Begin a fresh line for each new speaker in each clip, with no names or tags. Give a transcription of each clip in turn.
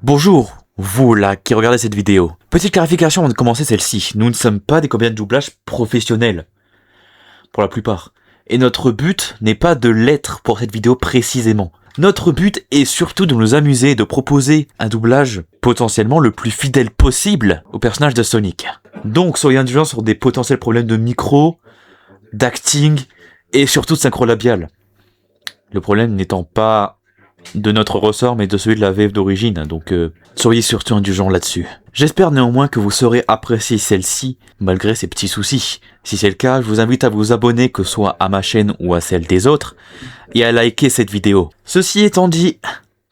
Bonjour, vous là qui regardez cette vidéo. Petite clarification avant de commencer celle-ci, nous ne sommes pas des comédiens de doublage professionnels. Pour la plupart. Et notre but n'est pas de l'être pour cette vidéo précisément. Notre but est surtout de nous amuser et de proposer un doublage potentiellement le plus fidèle possible au personnage de Sonic. Donc soyez indulgents sur des potentiels problèmes de micro, d'acting et surtout de synchro labial. Le problème n'étant pas de notre ressort mais de celui de la VF d'origine, donc soyez surtout indulgents là-dessus. J'espère néanmoins que vous saurez apprécier celle-ci malgré ces petits soucis. Si c'est le cas, je vous invite à vous abonner que ce soit à ma chaîne ou à celle des autres et à liker cette vidéo. Ceci étant dit,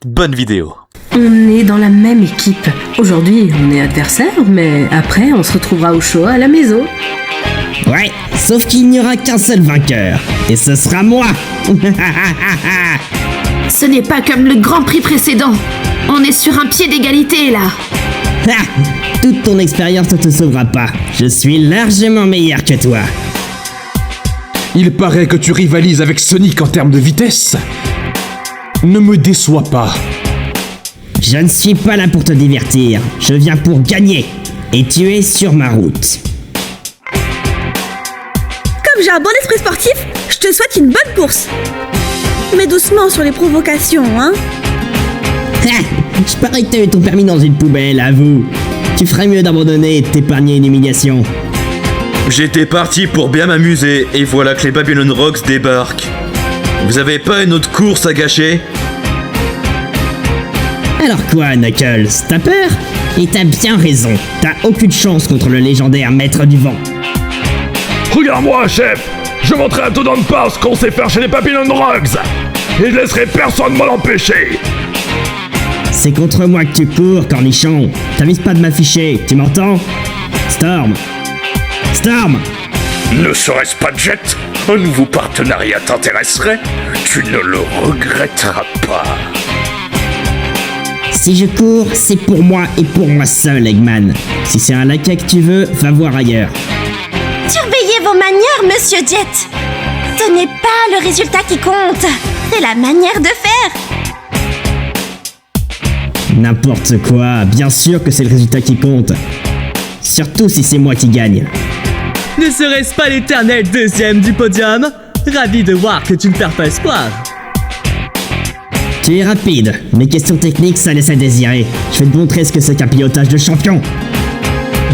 bonne vidéo.
On est dans la même équipe. Aujourd'hui, on est adversaires, mais après, on se retrouvera au show à la maison.
Ouais, sauf qu'il n'y aura qu'un seul vainqueur, et ce sera moi.
Ce n'est pas comme le Grand Prix précédent. On est sur un pied d'égalité, là.
Toute ton expérience ne te sauvera pas. Je suis largement meilleur que toi.
Il paraît que tu rivalises avec Sonic en termes de vitesse. Ne me déçois pas.
Je ne suis pas là pour te divertir. Je viens pour gagner. Et tu es sur ma route.
Comme j'ai un bon esprit sportif, je te souhaite une bonne course. Mais doucement sur les provocations, hein.
Je parie que t'as eu ton permis dans une poubelle, avoue. Tu ferais mieux d'abandonner et de t'épargner une humiliation.
J'étais parti pour bien m'amuser et voilà que les Babylon Rocks débarquent. Vous avez pas une autre course à gâcher ?
Alors quoi, Knuckles, t'as peur ? Et t'as bien raison, t'as aucune chance contre le légendaire maître du vent.
Regarde-moi, chef! Je montrerai à tout dans le pas ce qu'on sait faire chez les Babylon Rocks! Et je laisserai personne m'en empêcher!
C'est contre moi que tu cours, cornichon. T'avises pas de m'afficher, tu m'entends ? Storm! Storm!
Ne serait-ce pas Jet? Un nouveau partenariat t'intéresserait? Tu ne le regretteras pas.
Si je cours, c'est pour moi et pour moi seul, Eggman. Si c'est un laquais que tu veux, va voir ailleurs.
Surveillez vos manières, Monsieur Jet. Ce n'est pas le résultat qui compte, c'est la manière de faire.
N'importe quoi, bien sûr que c'est le résultat qui compte. Surtout si c'est moi qui gagne.
Ne serait-ce pas l'éternel deuxième du podium? Ravi de voir que tu ne perds pas espoir.
Tu es rapide, mais question technique, ça laisse à désirer. Je vais te montrer ce que c'est qu'un pilotage de champion.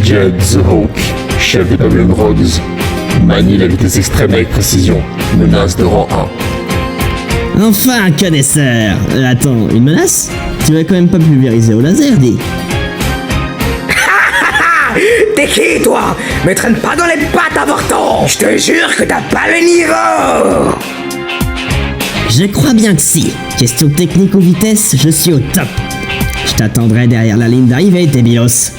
Jet the Hawk, chef des Babylon Rocks. Manie la vitesse extrême avec précision. Menace de rang 1.
Enfin un connaisseur. Attends, une menace? Tu vas quand même pas pulvériser au laser, dis.
T'es qui, toi? Me traîne pas dans les pattes, avorton! Je te jure que t'as pas le niveau!
Je crois bien que si. Question technique ou vitesse, je suis au top. Je t'attendrai derrière la ligne d'arrivée, débilos.